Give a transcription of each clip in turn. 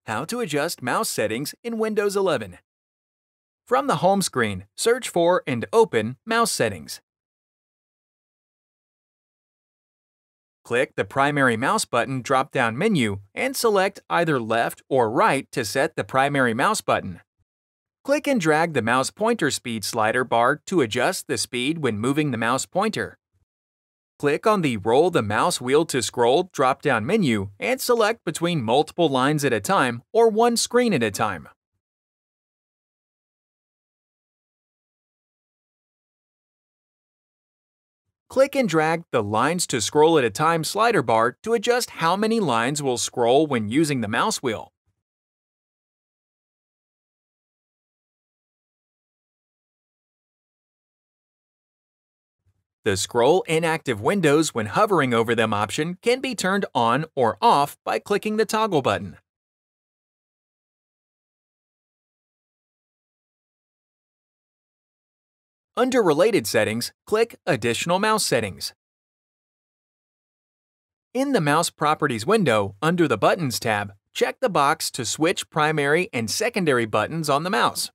How to adjust mouse settings in Windows 11. From the home screen, search for and open Mouse Settings. Click the primary mouse button drop-down menu and select either left or right to set the primary mouse button. Click and drag the mouse pointer speed slider bar to adjust the speed when moving the mouse pointer. Click on the Roll the mouse wheel to scroll drop-down menu and select between multiple lines at a time or one screen at a time. Click and drag the Lines to Scroll at a Time slider bar to adjust how many lines will scroll when using the mouse wheel. The Scroll Inactive Windows when hovering over them option can be turned on or off by clicking the toggle button. Under Related Settings, click Additional Mouse Settings. In the Mouse Properties window, under the Buttons tab, check the box to switch primary and secondary buttons on the mouse.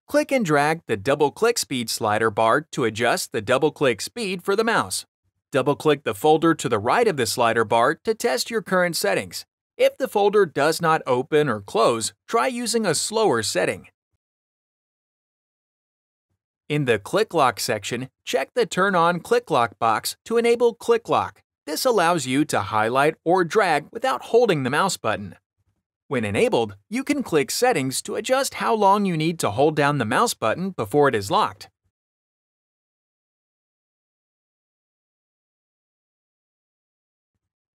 Click and drag the double-click speed slider bar to adjust the double-click speed for the mouse. Double-click the folder to the right of the slider bar to test your current settings. If the folder does not open or close, try using a slower setting. In the Click Lock section, check the Turn on Click Lock box to enable Click Lock. This allows you to highlight or drag without holding the mouse button. When enabled, you can click Settings to adjust how long you need to hold down the mouse button before it is locked.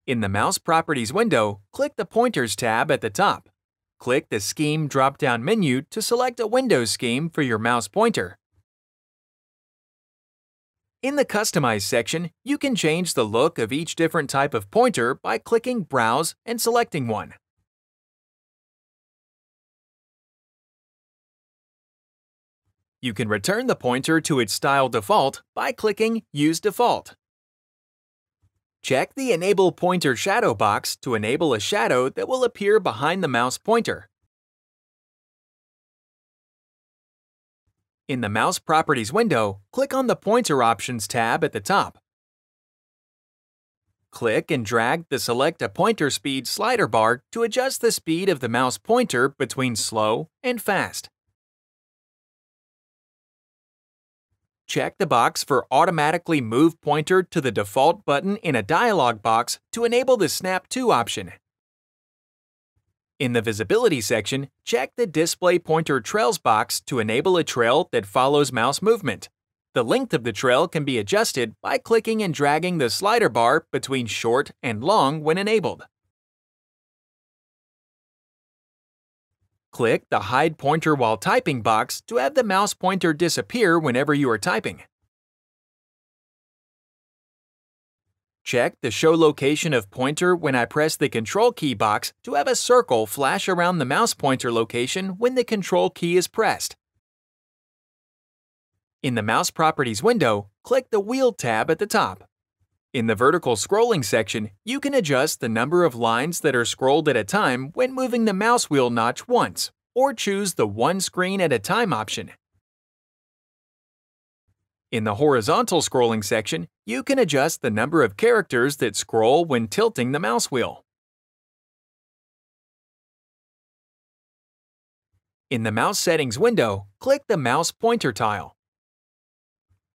In the Mouse Properties window, click the Pointers tab at the top. Click the Scheme drop-down menu to select a Windows scheme for your mouse pointer. In the Customize section, you can change the look of each different type of pointer by clicking Browse and selecting one. You can return the pointer to its style default by clicking Use Default. Check the Enable Pointer Shadow box to enable a shadow that will appear behind the mouse pointer. In the Mouse Properties window, click on the Pointer Options tab at the top. Click and drag the Select a Pointer Speed slider bar to adjust the speed of the mouse pointer between slow and fast. Check the box for Automatically Move Pointer to the Default button in a dialog box to enable the Snap to option. In the Visibility section, check the Display Pointer Trails box to enable a trail that follows mouse movement. The length of the trail can be adjusted by clicking and dragging the slider bar between short and long when enabled. Click the Hide Pointer While Typing box to have the mouse pointer disappear whenever you are typing. Check the Show Location of Pointer when I press the Control key box to have a circle flash around the mouse pointer location when the Control key is pressed. In the Mouse Properties window, click the Wheel tab at the top. In the Vertical Scrolling section, you can adjust the number of lines that are scrolled at a time when moving the mouse wheel notch once, or choose the One Screen at a Time option. In the Horizontal Scrolling section, you can adjust the number of characters that scroll when tilting the mouse wheel. In the Mouse Settings window, click the Mouse Pointer tile.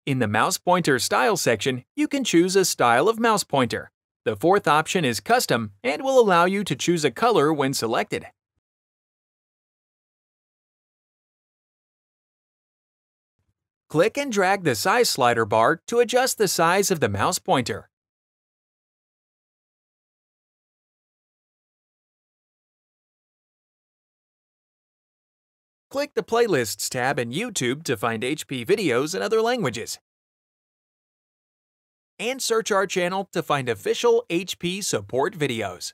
In the Mouse Pointer Style section, you can choose a style of mouse pointer. The fourth option is Custom and will allow you to choose a color when selected. Click and drag the Size slider bar to adjust the size of the mouse pointer. Click the Playlists tab in YouTube to find HP videos in other languages. And search our channel to find official HP support videos.